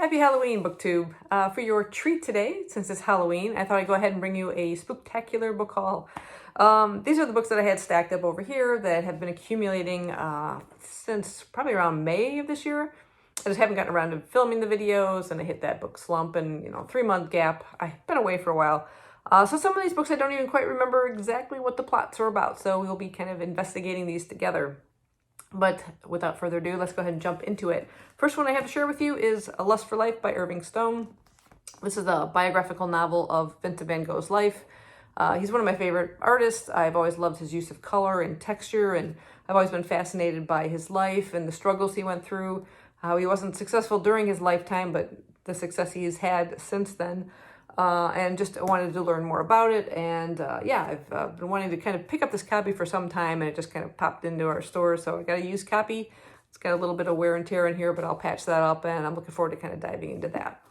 Happy Halloween, BookTube. For your treat today, since it's Halloween, I thought I'd go ahead and bring you a Spooktacular book haul. These are the books that I had stacked up over here that have been accumulating since probably around May of this year. I just haven't gotten around to filming the videos, and I hit that book slump and, 3-month gap. I've been away for a while. So some of these books I don't even quite remember exactly what the plots are about, so we'll be kind of investigating these together. But without further ado, let's go ahead and jump into it. First one I have to share with you is A Lust for Life by Irving Stone. This is a biographical novel of Vincent van Gogh's life. He's one of my favorite artists. I've always loved his use of color and texture, and I've always been fascinated by his life and the struggles he went through, how he wasn't successful during his lifetime, but the success he's had since then. And just wanted to learn more about it. And I've been wanting to kind of pick up this copy for some time, and it just kind of popped into our store. So I got a used copy. It's got a little bit of wear and tear in here, but I'll patch that up, and I'm looking forward to kind of diving into that.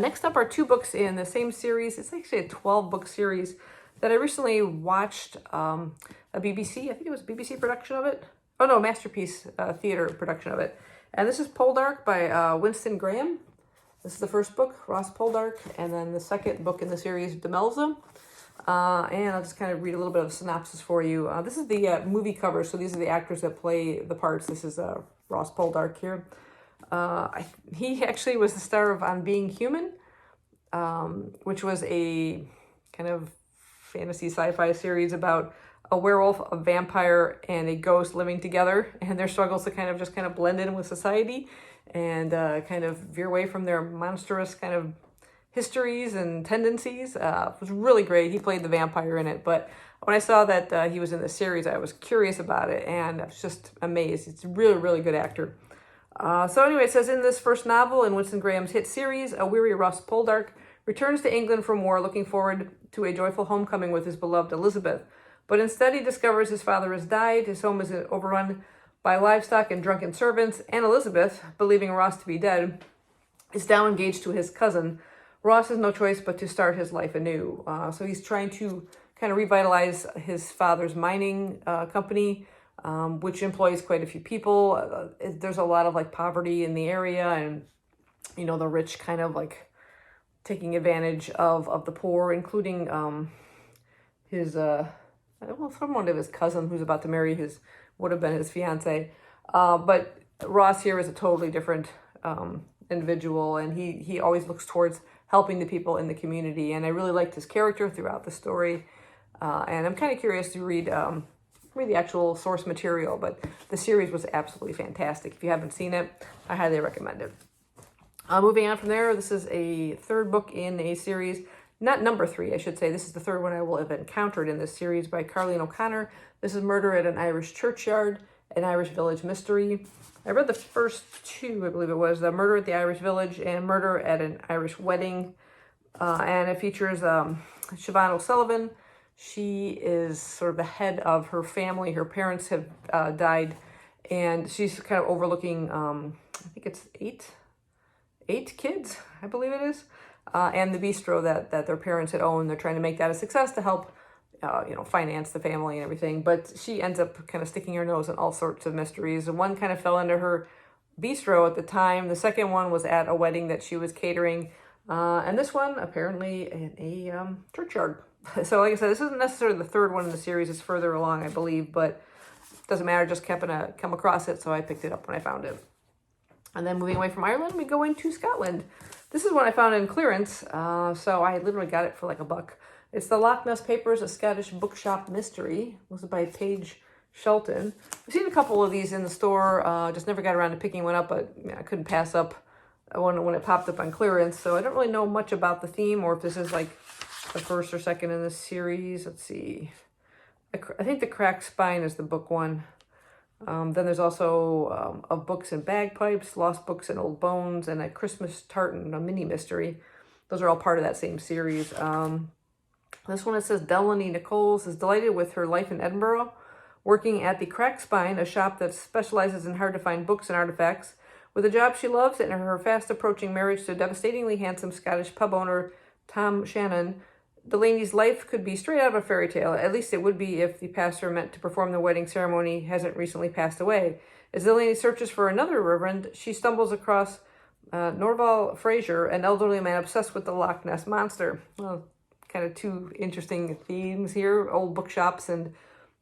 Next up are 2 books in the same series. It's actually a 12-book series that I recently watched a BBC, I think it was a BBC production of it. Oh no, Masterpiece Theater production of it. And this is Poldark by Winston Graham. This is the first book, Ross Poldark, and then the second book in the series, Demelza. And I'll just kind of read a little bit of a synopsis for you. This is the movie cover, so these are the actors that play the parts. This is Ross Poldark here. He actually was the star of On Being Human, which was a kind of fantasy sci-fi series about a werewolf, a vampire, and a ghost living together, and their struggles to kind of blend in with society and kind of veer away from their monstrous kind of histories and tendencies. It was really great. He played the vampire in it, but when I saw that he was in the series, I was curious about it, and I was just amazed. It's a really, really good actor. So anyway, it says, in this first novel in Winston Graham's hit series, a weary Ross Poldark returns to England from war, looking forward to a joyful homecoming with his beloved Elizabeth. But instead he discovers his father has died, his home is overrun by livestock and drunken servants, and Elizabeth, believing Ross to be dead, is now engaged to his cousin. Ross has no choice but to start his life anew. So he's trying to kind of revitalize his father's mining company, which employs quite a few people. There's a lot of poverty in the area, and the rich kind of taking advantage of the poor, including his someone of his cousin who's about to marry would have been his fiance. But Ross here is a totally different individual, and he always looks towards helping the people in the community. And I really liked his character throughout the story. And I'm kind of curious to read the actual source material, but the series was absolutely fantastic. If you haven't seen it, I highly recommend it. Moving on from there, this is a 3rd book in a series. Not number 3, I should say. This is the 3rd one I will have encountered in this series by Carleen O'Connor. This is Murder at an Irish Churchyard, an Irish Village Mystery. I read the first 2, I believe it was, the Murder at the Irish Village and Murder at an Irish Wedding. And it features Siobhan O'Sullivan. She is sort of the head of her family. Her parents have died, and she's kind of overlooking, I think it's 8 kids, I believe it is. And the bistro that their parents had owned. They're trying to make that a success to help, finance the family and everything. But she ends up kind of sticking her nose in all sorts of mysteries. And one kind of fell into her bistro at the time. The second one was at a wedding that she was catering. And this one, apparently, in a churchyard. So like I said, this isn't necessarily the 3rd one in the series. It's further along, I believe. But it doesn't matter. Just happened to come across it, so I picked it up when I found it. And then moving away from Ireland, we go into Scotland. This is one I found in clearance, so I literally got it for $1. It's the Loch Ness Papers, a Scottish bookshop mystery. It was by Paige Shelton. I've seen a couple of these in the store, just never got around to picking one up, but I couldn't pass up when it popped up on clearance. So I don't really know much about the theme, or if this is the 1st or 2nd in this series. Let's see. I think The Cracked Spine is the book one. Then there's also Of Books and Bagpipes, Lost Books and Old Bones, and A Christmas Tartan, a mini mystery. Those are all part of that same series. This one, it says Delaney Nichols is delighted with her life in Edinburgh, working at the Cracked Spine, a shop that specializes in hard-to-find books and artifacts. With a job she loves and her fast-approaching marriage to devastatingly handsome Scottish pub owner Tom Shannon, Delaney's life could be straight out of a fairy tale. At least it would be if the pastor meant to perform the wedding ceremony hasn't recently passed away. As Delaney searches for another reverend, she stumbles across Norval Fraser, an elderly man obsessed with the Loch Ness Monster. Well, kind of two interesting themes here, old bookshops and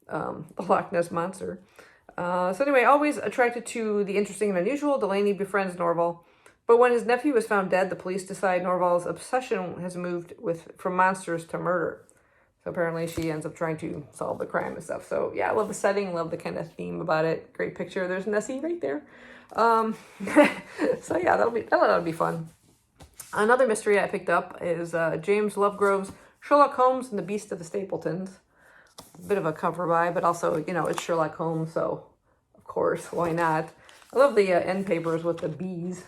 the Loch Ness Monster. So anyway, always attracted to the interesting and unusual, Delaney befriends Norval. But when his nephew is found dead, the police decide Norval's obsession has moved from monsters to murder. So apparently she ends up trying to solve the crime and stuff. So yeah, I love the setting, love the kind of theme about it. Great picture. There's Nessie right there. So yeah, that'll be fun. Another mystery I picked up is James Lovegrove's Sherlock Holmes and the Beast of the Stapletons. A bit of a cover by, but also, you know, it's Sherlock Holmes, so of course, why not? I love the end papers with the bees.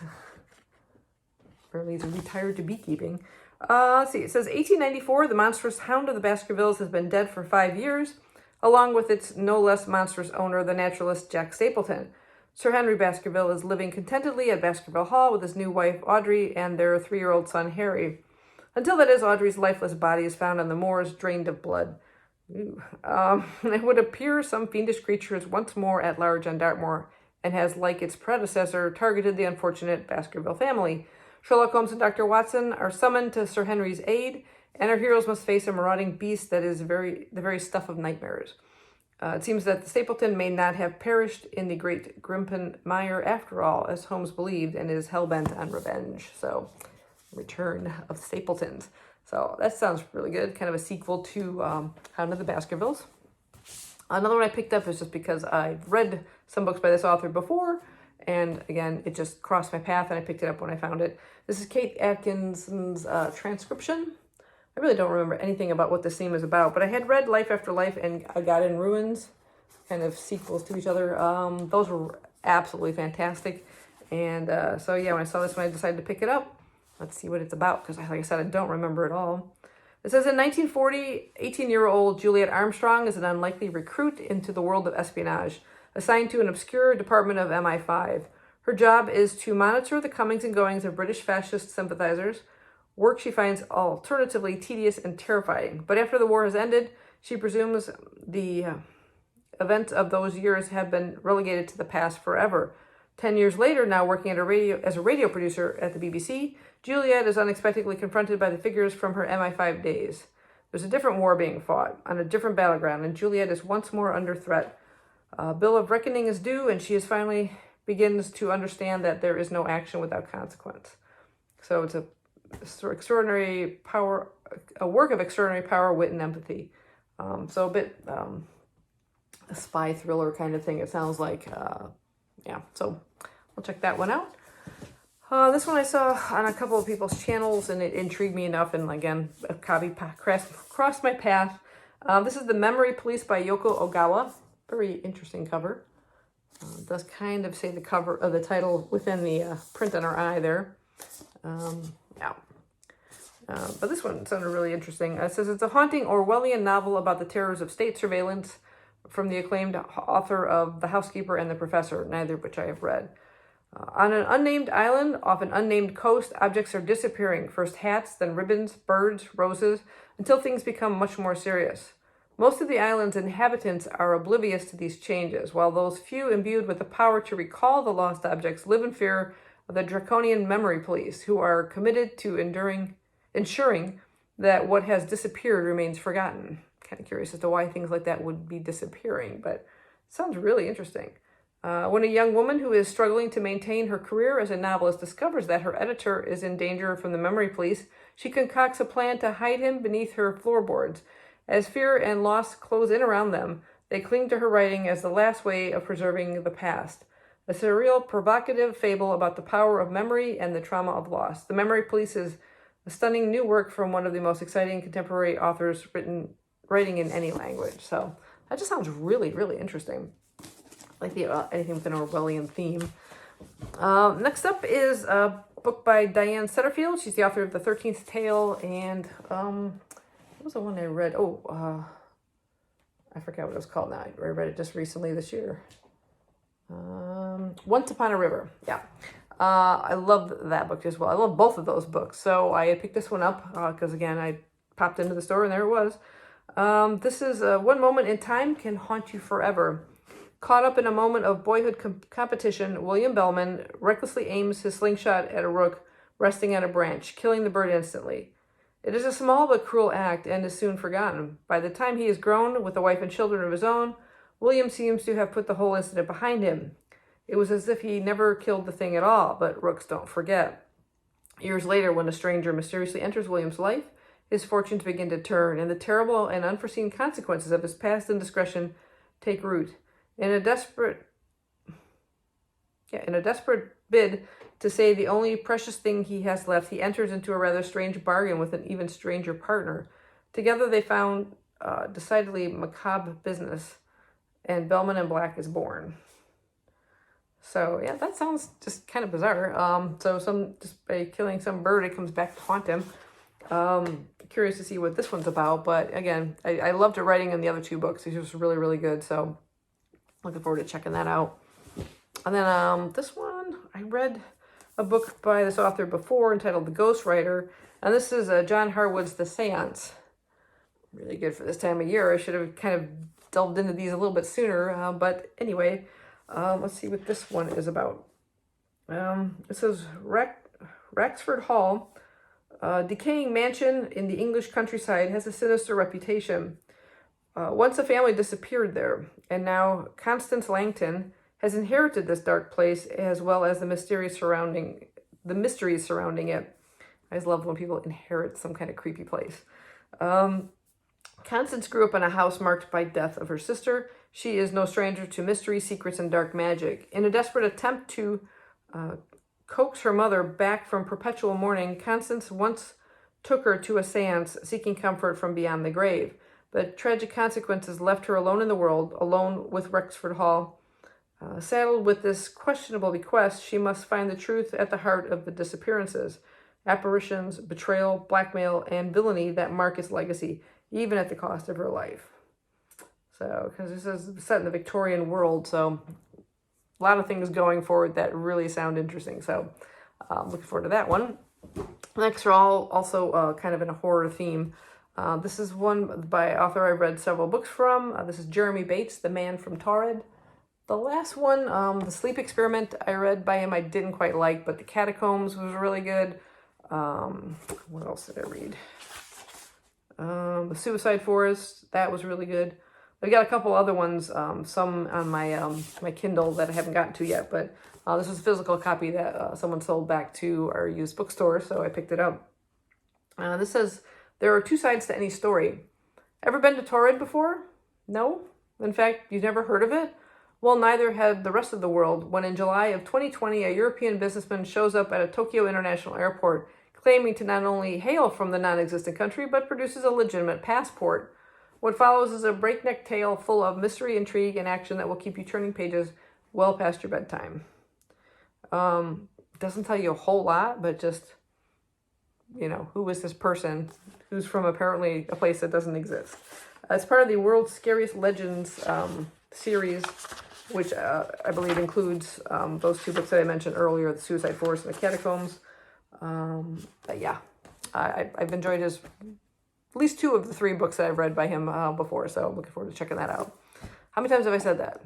Apparently he's retired to beekeeping. Let's see, it says 1894, the monstrous Hound of the Baskervilles has been dead for 5 years, along with its no less monstrous owner, the naturalist Jack Stapleton. Sir Henry Baskerville is living contentedly at Baskerville Hall with his new wife Audrey and their 3-year-old son Harry. Until that is, Audrey's lifeless body is found on the moors, drained of blood. It would appear some fiendish creature is once more at large on Dartmoor and has, like its predecessor, targeted the unfortunate Baskerville family. Sherlock Holmes and Dr. Watson are summoned to Sir Henry's aid, and our heroes must face a marauding beast that is the very stuff of nightmares. It seems that the Stapleton may not have perished in the great Grimpen Mire after all, as Holmes believed, and is hell-bent on revenge. So, Return of Stapletons. So that sounds really good. Kind of a sequel to Hound of the Baskervilles. Another one I picked up is just because I've read some books by this author before, and again, it just crossed my path and I picked it up when I found it. This is Kate Atkinson's Transcription. I really don't remember anything about what this theme is about, but I had read Life After Life and I Got in Ruins, kind of sequels to each other. Those were absolutely fantastic. And so yeah, when I saw this one, I decided to pick it up. Let's see what it's about, because like I said, I don't remember it all. It says, in 1940, 18-year-old Juliet Armstrong is an unlikely recruit into the world of espionage, assigned to an obscure department of MI5. Her job is to monitor the comings and goings of British fascist sympathizers, work she finds alternatively tedious and terrifying. But after the war has ended, she presumes the events of those years have been relegated to the past forever. 10 years later, now working as a radio producer at the BBC, Juliet is unexpectedly confronted by the figures from her MI5 days. There's a different war being fought on a different battleground, and Juliet is once more under threat. A bill of reckoning is due, and she finally begins to understand that there is no action without consequence. So it's a work of extraordinary power, wit, and empathy. So a bit a spy thriller kind of thing, it sounds like. Yeah, so we'll check that one out. This one I saw on a couple of people's channels, and it intrigued me enough, and again, a copy crossed my path. This is The Memory Police by Yoko Ogawa. Very interesting cover. It does kind of say the cover of the title within the print on our eye there. Yeah. But this one sounded really interesting. It says, it's a haunting Orwellian novel about the terrors of state surveillance from the acclaimed author of The Housekeeper and the Professor, neither of which I have read. On an unnamed island off an unnamed coast, objects are disappearing. First hats, then ribbons, birds, roses, until things become much more serious. Most of the island's inhabitants are oblivious to these changes, while those few imbued with the power to recall the lost objects live in fear of the draconian memory police, who are committed to ensuring that what has disappeared remains forgotten. Kind of curious as to why things like that would be disappearing, but it sounds really interesting. When a young woman who is struggling to maintain her career as a novelist discovers that her editor is in danger from the memory police, she concocts a plan to hide him beneath her floorboards. As fear and loss close in around them, they cling to her writing as the last way of preserving the past. A surreal, provocative fable about the power of memory and the trauma of loss. The Memory Police is a stunning new work from one of the most exciting contemporary authors writing in any language. So that just sounds really, really interesting. Like anything with an Orwellian theme. Next up is a book by Diane Setterfield. She's the author of The 13th Tale, and what was the one I read? I forgot what it was called now. I read it just recently this year. Once Upon a River. Yeah. I love that book as well. I love both of those books. So I picked this one up because, again, I popped into the store and there it was. This is One Moment in Time Can Haunt You Forever. Caught up in a moment of boyhood competition, William Bellman recklessly aims his slingshot at a rook resting on a branch, killing the bird instantly. It is a small but cruel act and is soon forgotten. By the time he is grown, with a wife and children of his own, William seems to have put the whole incident behind him. It was as if he never killed the thing at all, but rooks don't forget. Years later, when a stranger mysteriously enters William's life, his fortunes begin to turn, and the terrible and unforeseen consequences of his past indiscretion take root. In a desperate bid to save the only precious thing he has left, he enters into a rather strange bargain with an even stranger partner. Together they found decidedly macabre business, and Bellman and Black is born. So yeah, that sounds just kind of bizarre. So just by killing some bird, it comes back to haunt him. Curious to see what this one's about, but again, I loved the writing in the other two books. These were really, really good. So looking forward to checking that out. And then this one, I read a book by this author before entitled The Ghostwriter, and this is John Harwood's The Seance. Really good for this time of year. I should have kind of delved into these a little bit sooner, but anyway, let's see what this one is about. It says Raxford Hall, a decaying mansion in the English countryside, has a sinister reputation. Once a family disappeared there, and now Constance Langton has inherited this dark place, as well as the mysteries surrounding it. I just love when people inherit some kind of creepy place. Constance grew up in a house marked by death of her sister. She is no stranger to mystery, secrets, and dark magic. In a desperate attempt to coax her mother back from perpetual mourning, Constance once took her to a seance, seeking comfort from beyond the grave. But tragic consequences left her alone in the world, alone with Rexford Hall. Saddled with this questionable bequest, she must find the truth at the heart of the disappearances, apparitions, betrayal, blackmail, and villainy that mark its legacy, even at the cost of her life. So, because this is set in the Victorian world, so a lot of things going forward that really sound interesting. So, looking forward to that one. Next are all also kind of in a horror theme. This is one by author I've read several books from. This is Jeremy Bates, The Man from Torrid. The last one, The Sleep Experiment, I read by him, I didn't quite like, but The Catacombs was really good. What else did I read? The Suicide Forest, that was really good. I've got a couple other ones, some on my Kindle that I haven't gotten to yet, but this is a physical copy that someone sold back to our used bookstore, so I picked it up. This says, there are two sides to any story. Ever been to Torrid before? No? In fact, you've never heard of it? Well, neither had the rest of the world, when in July of 2020, a European businessman shows up at a Tokyo International Airport, claiming to not only hail from the non-existent country, but produces a legitimate passport. What follows is a breakneck tale full of mystery, intrigue, and action that will keep you turning pages well past your bedtime. Doesn't tell you a whole lot, but just, who is this person who's from apparently a place that doesn't exist. It's part of the World's Scariest Legends series, which I believe includes those two books that I mentioned earlier, The Suicide Forest and The Catacombs. But yeah, I've enjoyed at least two of the three books that I've read by him before, so I'm looking forward to checking that out. How many times have I said that?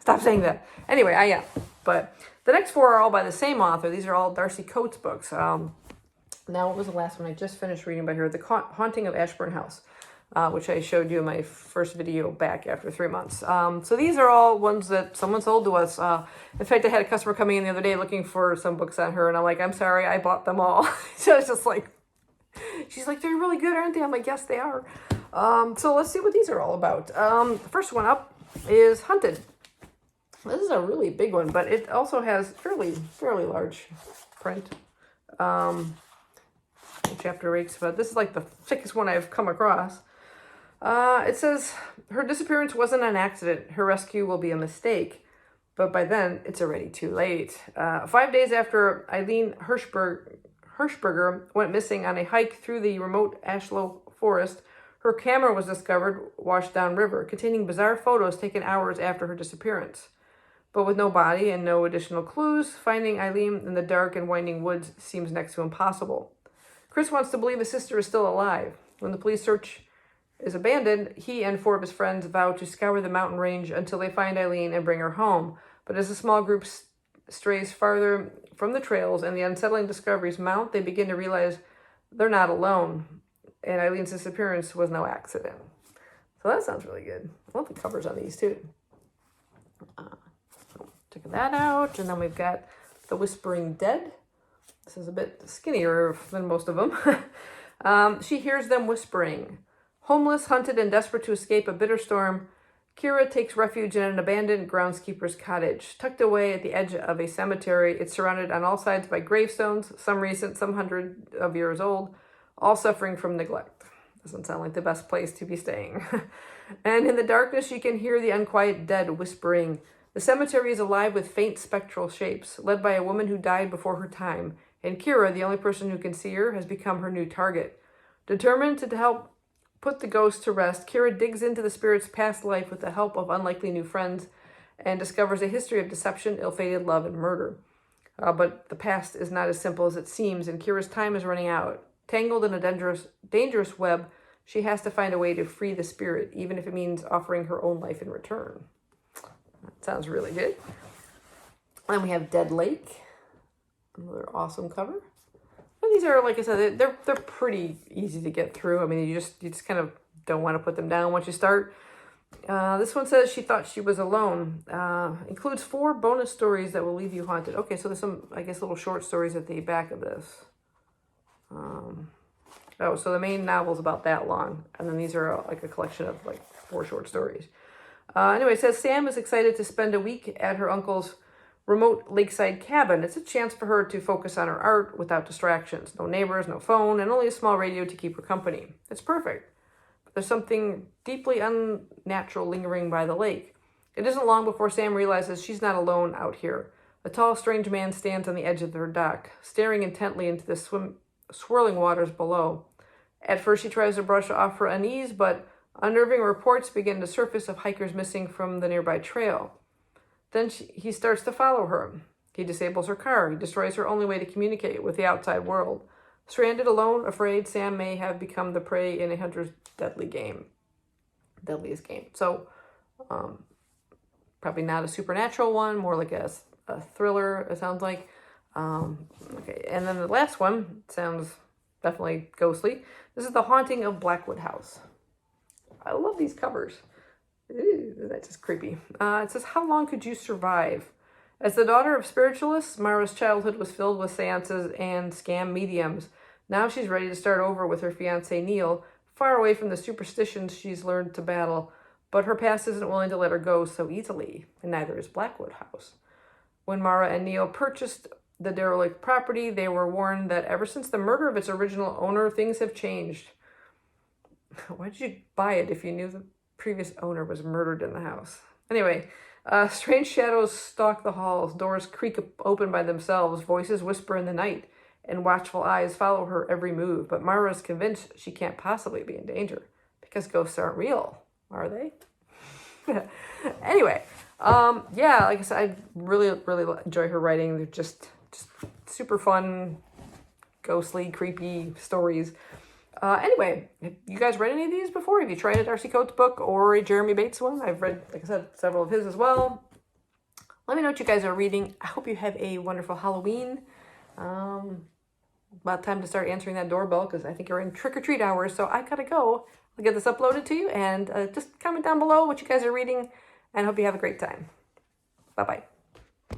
Stop saying that. Anyway, yeah. But the next four are all by the same author. These are all Darcy Coats books. Now, what was the last one I just finished reading by her? The Haunting of Ashburn House, which I showed you in my first video back after 3 months. So these are all ones that someone sold to us. In fact, I had a customer coming in the other day looking for some books on her, and I'm like, I'm sorry, I bought them all. So it's just like, she's like, they're really good, aren't they? I'm like, yes, they are. So let's see what these are all about. The first one up is Hunted. This is a really big one, but it also has fairly large print. Chapter breaks, but this is like the thickest one I've come across. It says, her disappearance wasn't an accident. Her rescue will be a mistake. But by then, it's already too late. 5 days after Eileen Hirschberger went missing on a hike through the remote Ashlow Forest, her camera was discovered washed down river, containing bizarre photos taken hours after her disappearance. But with no body and no additional clues, finding Eileen in the dark and winding woods seems next to impossible. Chris wants to believe his sister is still alive. When the police search is abandoned, he and 4 of his friends vow to scour the mountain range until they find Eileen and bring her home. But as the small group strays farther from the trails and the unsettling discoveries mount, they begin to realize they're not alone, and Eileen's disappearance was no accident. So that sounds really good. I love the covers on these too. Check that out. And then we've got The Whispering Dead. This is a bit skinnier than most of them. She hears them whispering. Homeless, hunted, and desperate to escape a bitter storm, Kira takes refuge in an abandoned groundskeeper's cottage. Tucked away at the edge of a cemetery, it's surrounded on all sides by gravestones, some recent, some hundreds of years old, all suffering from neglect. Doesn't sound like the best place to be staying. And in the darkness, you can hear the unquiet dead whispering. The cemetery is alive with faint spectral shapes, led by a woman who died before her time, and Kira, the only person who can see her, has become her new target. Determined to help put the ghost to rest, Kira digs into the spirit's past life with the help of unlikely new friends and discovers a history of deception, ill-fated love, and murder. But the past is not as simple as it seems, and Kira's time is running out. Tangled in a dangerous web, she has to find a way to free the spirit, even if it means offering her own life in return. That sounds really good. And we have Dead Lake. Another awesome cover. And these are, like I said, they're pretty easy to get through. I mean, you just kind of don't want to put them down once you start. This one says She Thought She Was Alone. Includes 4 bonus stories that will leave you haunted. Okay, so there's some, I guess, little short stories at the back of this. So the main novel's about that long. And then these are like a collection of like 4 short stories. Anyway, it says Sam is excited to spend a week at her uncle's remote lakeside cabin. It's a chance for her to focus on her art without distractions. No neighbors, no phone, and only a small radio to keep her company. It's perfect. But there's something deeply unnatural lingering by the lake. It isn't long before Sam realizes she's not alone out here. A tall, strange man stands on the edge of her dock, staring intently into the swirling waters below. At first, she tries to brush off her unease, but unnerving reports begin to surface of hikers missing from the nearby trail. Then he starts to follow her. He disables her car. He destroys her only way to communicate with the outside world. Stranded, alone, afraid, Sam may have become the prey in a hunter's deadliest game. So, probably not a supernatural one, more like a thriller, it sounds like. Okay, and then the last one sounds definitely ghostly. This is The Haunting of Blackwood House. I love these covers. Ooh, that's just creepy. It says, how long could you survive? As the daughter of spiritualists, Mara's childhood was filled with seances and scam mediums. Now she's ready to start over with her fiancé, Neil, far away from the superstitions she's learned to battle. But her past isn't willing to let her go so easily, and neither is Blackwood House. When Mara and Neil purchased the derelict property, they were warned that ever since the murder of its original owner, things have changed. Why did you buy it if you knew the previous owner was murdered in the house? Anyway, strange shadows stalk the halls, doors creak open by themselves, voices whisper in the night, and watchful eyes follow her every move. But Mara is convinced she can't possibly be in danger, because ghosts aren't real, are they? Anyway, yeah, like I said, I really enjoy her writing. They're just super fun, ghostly, creepy stories. Anyway, have you guys read any of these before? Have you tried a Darcy Coats book or a Jeremy Bates one? I've read, like I said, several of his as well. Let me know what you guys are reading. I hope you have a wonderful Halloween. About time to start answering that doorbell because I think you're in trick-or-treat hours, so I gotta go. I'll get this uploaded to you, and just comment down below what you guys are reading, and hope you have a great time. Bye-bye.